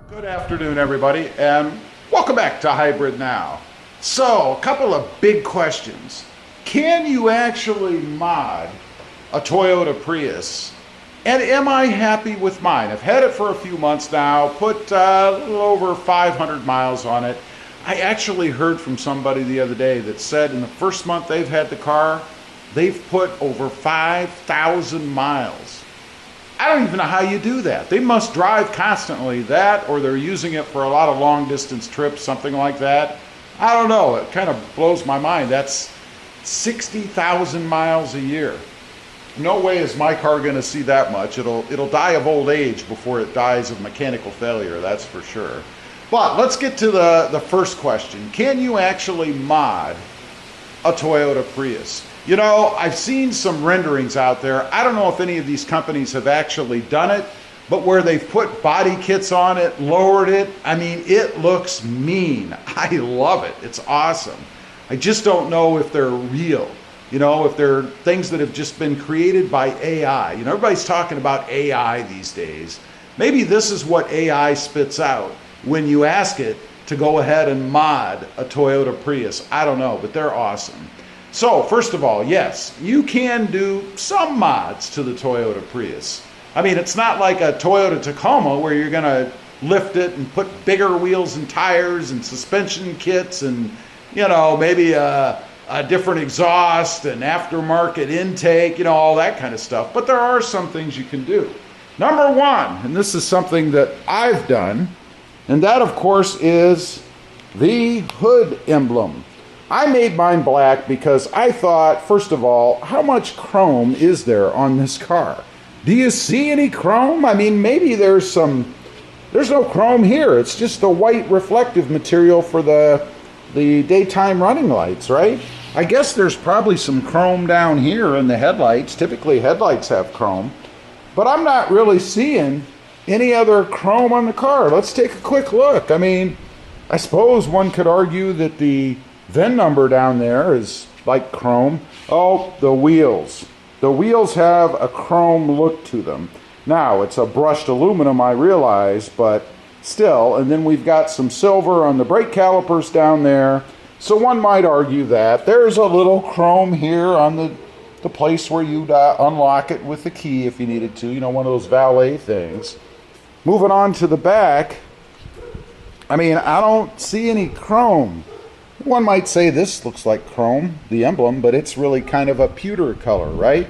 Good afternoon, everybody, and welcome back to Hybrid Now. So, a couple of big questions. Can you actually mod a Toyota Prius? And am I happy with mine? I've had it for a few months now, put a little over 500 miles on it. I actually heard from somebody the other day that said in the first month they've had the car, they've put over 5,000 miles. I don't even know how you do that. They must drive constantly, that, or they're using it for a lot of long distance trips, something like that. I don't know, it kind of blows my mind. That's 60,000 miles a year. No way is my car gonna see that much. It'll die of old age before it dies of mechanical failure, that's for sure. But let's get to the first question. Can you actually mod a Toyota Prius? You know, I've seen some renderings out there. I don't know if any of these companies have actually done it, but where they've put body kits on it, lowered it, I mean, it looks mean. I love it. It's awesome. I just don't know if they're real. You know, if they're things that have just been created by AI. You know, everybody's talking about AI these days. Maybe this is what AI spits out when you ask it to go ahead and mod a Toyota Prius. I don't know, but they're awesome. So, first of all, yes, you can do some mods to the Toyota Prius. I mean, it's not like a Toyota Tacoma where you're gonna lift it and put bigger wheels and tires and suspension kits and, you know, maybe a different exhaust and aftermarket intake, you know, all that kind of stuff. But there are some things you can do. Number one, and this is something that I've done, and that, of course, is the hood emblem. I made mine black because I thought, first of all, how much chrome is there on this car? Do you see any chrome? I mean, maybe there's no chrome here. It's just the white reflective material for the daytime running lights, right? I guess there's probably some chrome down here in the headlights. Typically headlights have chrome, but I'm not really seeing any other chrome on the car. Let's take a quick look. I mean, I suppose one could argue that the VIN number down there is like chrome. Oh, the wheels. The wheels have a chrome look to them. Now, it's a brushed aluminum, I realize, but still. And then we've got some silver on the brake calipers down there. So one might argue that there's a little chrome here on the place where you'd unlock it with the key if you needed to. You know, one of those valet things. Moving on to the back. I mean, I don't see any chrome. One might say this looks like chrome, the emblem, but it's really kind of a pewter color, right?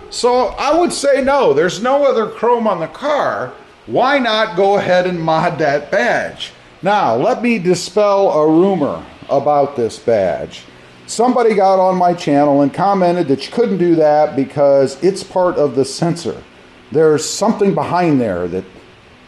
So I would say no, there's no other chrome on the car. Why not go ahead and mod that badge? Now, let me dispel a rumor about this badge. Somebody got on my channel and commented that you couldn't do that because it's part of the sensor. There's something behind there that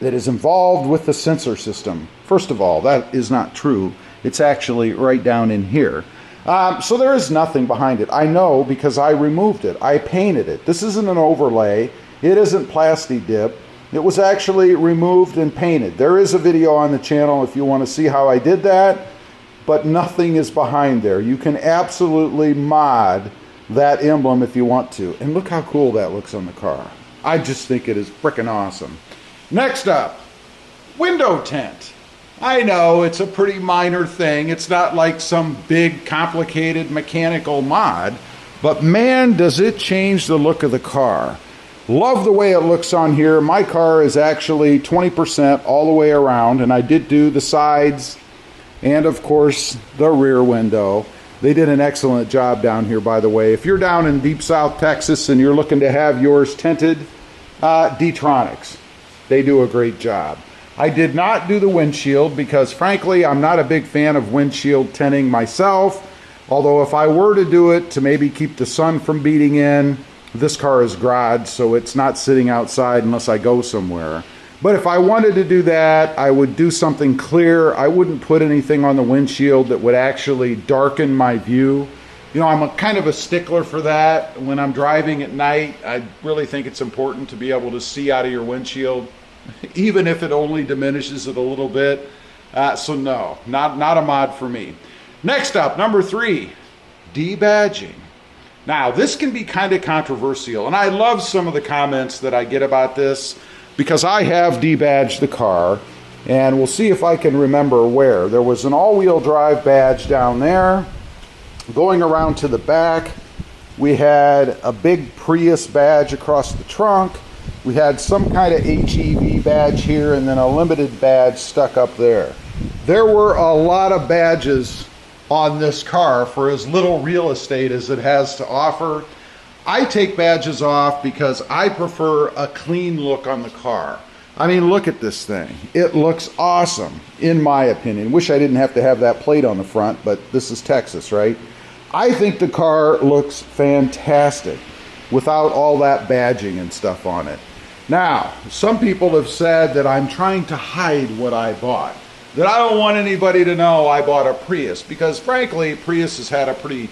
is involved with the sensor system. First of all, that is not true. It's actually right down in here. So there is nothing behind it. I know because I removed it. I painted it. This isn't an overlay. It isn't plasti dip. It was actually removed and painted. There is a video on the channel if you want to see how I did that, but nothing is behind there. You can absolutely mod that emblem if you want to. And look how cool that looks on the car. I just think it is freaking awesome. Next up, window tint. I know it's a pretty minor thing. It's not like some big complicated mechanical mod, but man, does it change the look of the car. Love the way it looks on here. My car is actually 20% all the way around, and I did do the sides and of course the rear window. They did an excellent job down here, by the way. If you're down in deep South Texas and you're looking to have yours tinted, D-Tronics, they do a great job. I did not do the windshield because frankly I'm not a big fan of windshield tinting myself, although if I were to do it to maybe keep the sun from beating in, this car is garage, so it's not sitting outside unless I go somewhere. But if I wanted to do that, I would do something clear. I wouldn't put anything on the windshield that would actually darken my view. You know, I'm kind of a stickler for that. When I'm driving at night, I really think it's important to be able to see out of your windshield, even if it only diminishes it a little bit. So no, not a mod for me. Next up, number 3, debadging. Now, this can be kind of controversial, and I love some of the comments that I get about this because I have debadged the car. And we'll see if I can remember where. There was an all-wheel drive badge down there. Going around to the back, we had a big Prius badge across the trunk. We had some kind of HEV badge here, and then a limited badge stuck up there. There were a lot of badges on this car for as little real estate as it has to offer. I take badges off because I prefer a clean look on the car. I mean, look at this thing. It looks awesome, in my opinion. Wish I didn't have to have that plate on the front, but this is Texas, right? I think the car looks fantastic without all that badging and stuff on it. Now, some people have said that I'm trying to hide what I bought, that I don't want anybody to know I bought a Prius, because frankly, Prius has had a pretty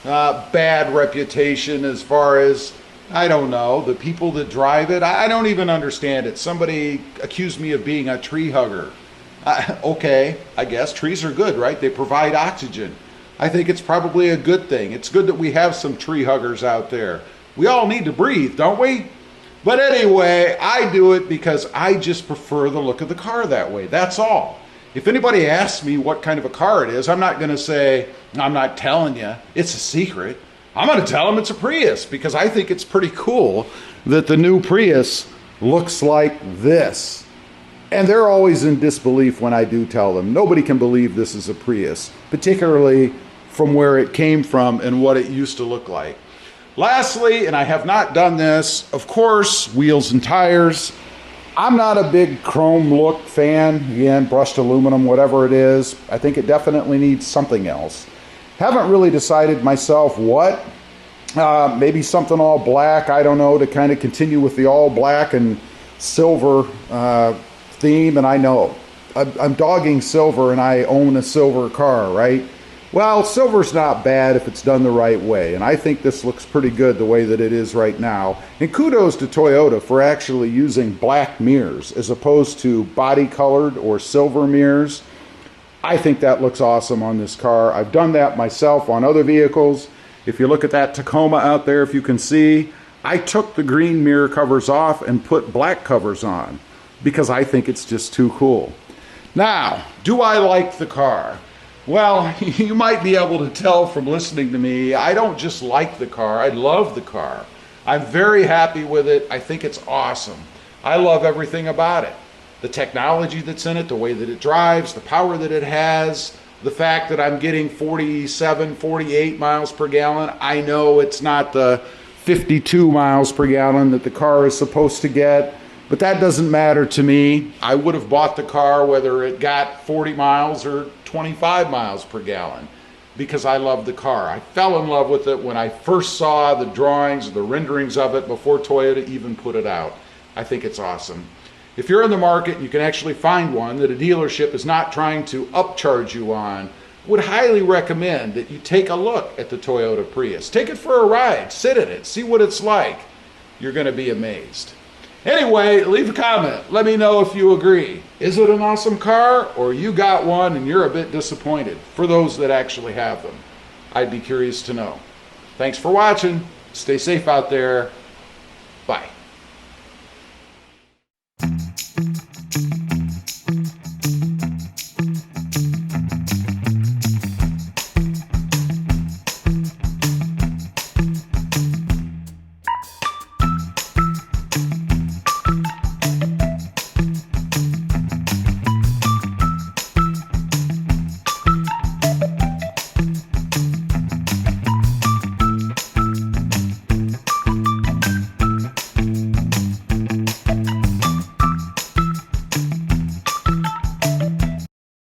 bad reputation as far as, I don't know, the people that drive it. I don't even understand it. Somebody accused me of being a tree hugger. Okay, I guess trees are good, right? They provide oxygen. I think it's probably a good thing. It's good that we have some tree huggers out there. We all need to breathe, don't we? But anyway, I do it because I just prefer the look of the car that way. That's all. If anybody asks me what kind of a car it is, I'm not going to say, I'm not telling you, it's a secret. I'm going to tell them it's a Prius, because I think it's pretty cool that the new Prius looks like this. And they're always in disbelief when I do tell them. Nobody can believe this is a Prius, particularly from where it came from and what it used to look like. Lastly, and I have not done this, of course, wheels and tires. I'm not a big chrome look fan. Again, brushed aluminum, whatever it is. I think it definitely needs something else. Haven't really decided myself what. Maybe something all black, I don't know, to kind of continue with the all black and silver theme. And I know I'm dogging silver, and I own a silver car, right? Well, silver's not bad if it's done the right way, and I think this looks pretty good the way that it is right now. And kudos to Toyota for actually using black mirrors as opposed to body colored or silver mirrors. I think that looks awesome on this car. I've done that myself on other vehicles. If you look at that Tacoma out there, if you can see, I took the green mirror covers off and put black covers on because I think it's just too cool. Now, do I like the car? Well, you might be able to tell from listening to me, I don't just like the car, I love the car. I'm very happy with it. I think it's awesome. I love everything about it. The technology that's in it, the way that it drives, the power that it has, the fact that I'm getting 47, 48 miles per gallon. I know it's not the 52 miles per gallon that the car is supposed to get, but that doesn't matter to me. I would have bought the car whether it got 40 miles or 25 miles per gallon because I love the car. I fell in love with it when I first saw the drawings, the renderings of it before Toyota even put it out. I think it's awesome. If you're in the market and you can actually find one that a dealership is not trying to upcharge you on, I would highly recommend that you take a look at the Toyota Prius. Take it for a ride, sit in it, see what it's like. You're going to be amazed. Anyway, leave a comment. Let me know if you agree. Is it an awesome car, or you got one and you're a bit disappointed? For those that actually have them, I'd be curious to know. Thanks for watching. Stay safe out there.